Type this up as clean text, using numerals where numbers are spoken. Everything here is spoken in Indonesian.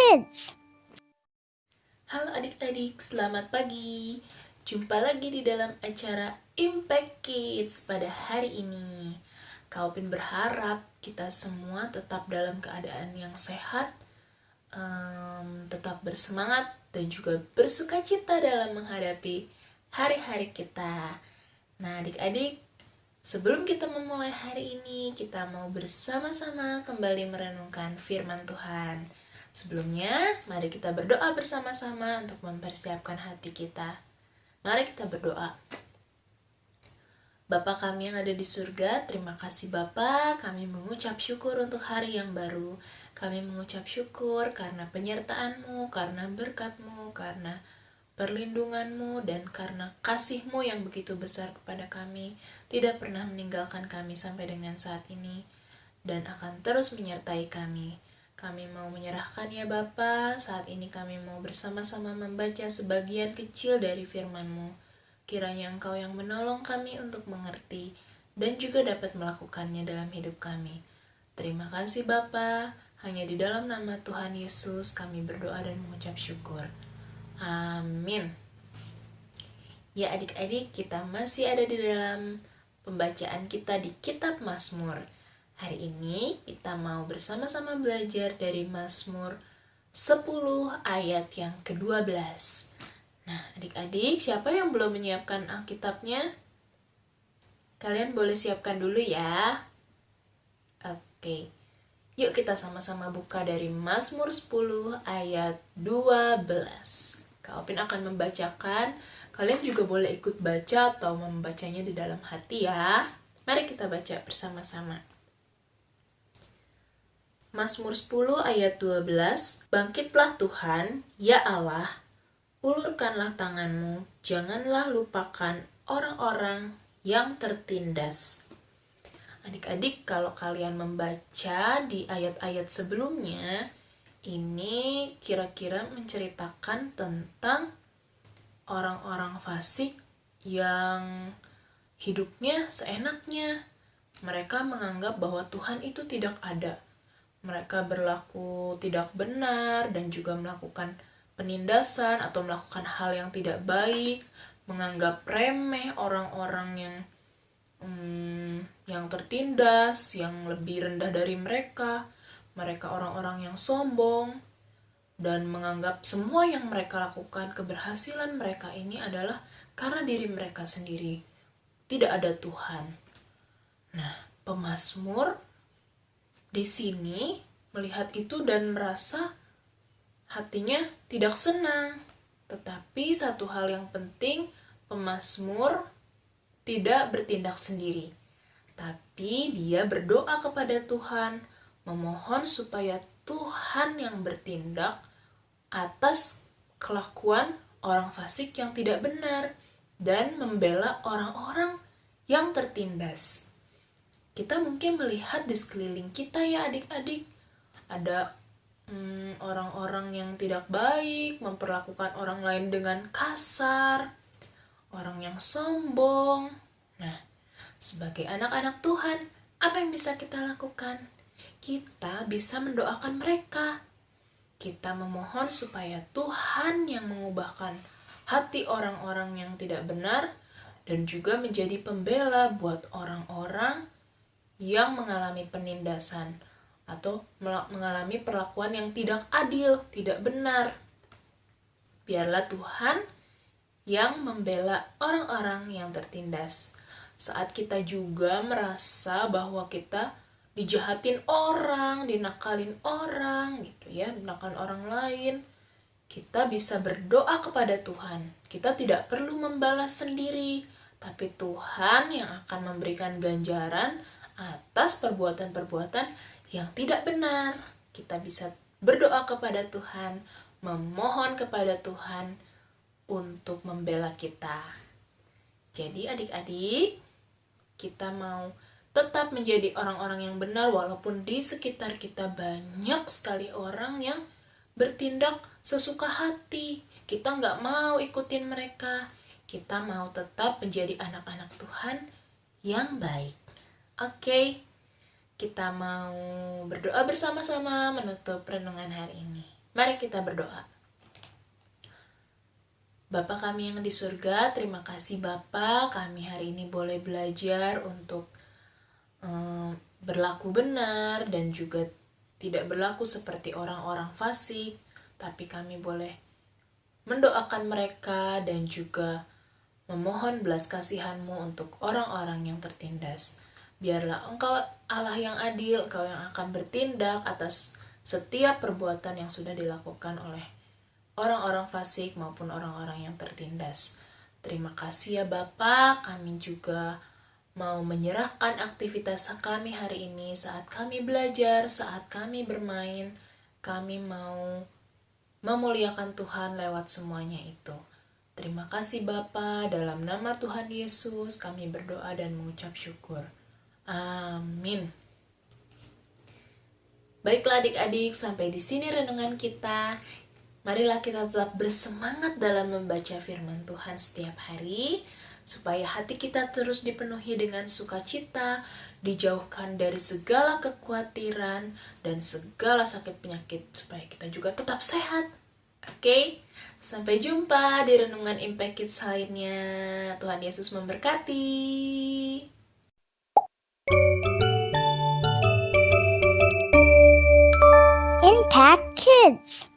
Kids. Halo adik-adik, selamat pagi. Jumpa lagi di dalam acara Impact Kids pada hari ini. Kak Opin berharap kita semua tetap dalam keadaan yang sehat, tetap bersemangat, dan juga bersukacita dalam menghadapi hari-hari kita. Nah adik-adik, sebelum kita memulai hari ini, kita mau bersama-sama kembali merenungkan firman Tuhan. Sebelumnya, mari kita berdoa bersama-sama untuk mempersiapkan hati kita. Mari kita berdoa. Bapa kami yang ada di surga, terima kasih Bapa. Kami mengucap syukur untuk hari yang baru. Kami mengucap syukur karena penyertaan-Mu, karena berkat-Mu, karena perlindungan-Mu, dan karena kasih-Mu yang begitu besar kepada kami, tidak pernah meninggalkan kami sampai dengan saat ini, dan akan terus menyertai kami. Kami mau menyerahkan ya Bapa, saat ini kami mau bersama-sama membaca sebagian kecil dari firman-Mu. Kiranya Engkau yang menolong kami untuk mengerti, dan juga dapat melakukannya dalam hidup kami. Terima kasih Bapa, hanya di dalam nama Tuhan Yesus kami berdoa dan mengucap syukur. Amin. Ya adik-adik, kita masih ada di dalam pembacaan kita di Kitab Mazmur. Hari ini kita mau bersama-sama belajar dari Mazmur 10 ayat yang ke-12. Nah adik-adik, siapa yang belum menyiapkan Alkitabnya? Kalian boleh siapkan dulu ya. Oke, yuk kita sama-sama buka dari Mazmur 10 ayat 12. Kak Opin akan membacakan. Kalian juga boleh ikut baca atau membacanya di dalam hati ya. Mari kita baca bersama-sama. Mazmur 10 ayat 12. Bangkitlah Tuhan, ya Allah, ulurkanlah tanganmu, janganlah lupakan orang-orang yang tertindas. Adik-adik, kalau kalian membaca di ayat-ayat sebelumnya, ini kira-kira menceritakan tentang orang-orang fasik yang hidupnya seenaknya. Mereka menganggap bahwa Tuhan itu tidak ada. Mereka berlaku tidak benar dan juga melakukan penindasan atau melakukan hal yang tidak baik, menganggap remeh orang-orang yang tertindas, yang lebih rendah dari mereka. Mereka orang-orang yang sombong dan menganggap semua yang mereka lakukan, keberhasilan mereka ini adalah karena diri mereka sendiri. Tidak ada Tuhan. Nah, pemazmur di sini melihat itu dan merasa hatinya tidak senang. Tetapi satu hal yang penting, pemazmur tidak bertindak sendiri. Tapi dia berdoa kepada Tuhan, memohon supaya Tuhan yang bertindak atas kelakuan orang fasik yang tidak benar dan membela orang-orang yang tertindas. Kita mungkin melihat di sekeliling kita ya adik-adik, ada orang-orang yang tidak baik, memperlakukan orang lain dengan kasar, orang yang sombong. Nah, sebagai anak-anak Tuhan, apa yang bisa kita lakukan? Kita bisa mendoakan mereka. Kita memohon supaya Tuhan yang mengubahkan hati orang-orang yang tidak benar dan juga menjadi pembela buat orang-orang yang mengalami penindasan atau mengalami perlakuan yang tidak adil, tidak benar. Biarlah Tuhan yang membela orang-orang yang tertindas. Saat kita juga merasa bahwa kita dijahatin orang, dinakalin orang gitu ya, dinakalin orang lain, kita bisa berdoa kepada Tuhan. Kita tidak perlu membalas sendiri, tapi Tuhan yang akan memberikan ganjaran atas perbuatan-perbuatan yang tidak benar. Kita bisa berdoa kepada Tuhan, memohon kepada Tuhan untuk membela kita. Jadi adik-adik, kita mau tetap menjadi orang-orang yang benar walaupun di sekitar kita banyak sekali orang yang bertindak sesuka hati. Kita nggak mau ikutin mereka. Kita mau tetap menjadi anak-anak Tuhan yang baik. Oke, kita mau berdoa bersama-sama menutup renungan hari ini. Mari kita berdoa. Bapa kami yang di surga, terima kasih Bapa, kami hari ini boleh belajar untuk berlaku benar dan juga tidak berlaku seperti orang-orang fasik, tapi kami boleh mendoakan mereka dan juga memohon belas kasihan-Mu untuk orang-orang yang tertindas. Biarlah Engkau Allah yang adil, Engkau yang akan bertindak atas setiap perbuatan yang sudah dilakukan oleh orang-orang fasik maupun orang-orang yang tertindas. Terima kasih ya Bapa, kami juga mau menyerahkan aktivitas kami hari ini saat kami belajar, saat kami bermain, kami mau memuliakan Tuhan lewat semuanya itu. Terima kasih Bapa, dalam nama Tuhan Yesus kami berdoa dan mengucap syukur. Amin. Baiklah adik-adik, sampai di sini renungan kita. Marilah kita tetap bersemangat dalam membaca firman Tuhan setiap hari, supaya hati kita terus dipenuhi dengan sukacita, dijauhkan dari segala kekhawatiran dan segala sakit penyakit, supaya kita juga tetap sehat. Oke, sampai jumpa di renungan Impact Kids lainnya. Tuhan Yesus memberkati. Impact Kids.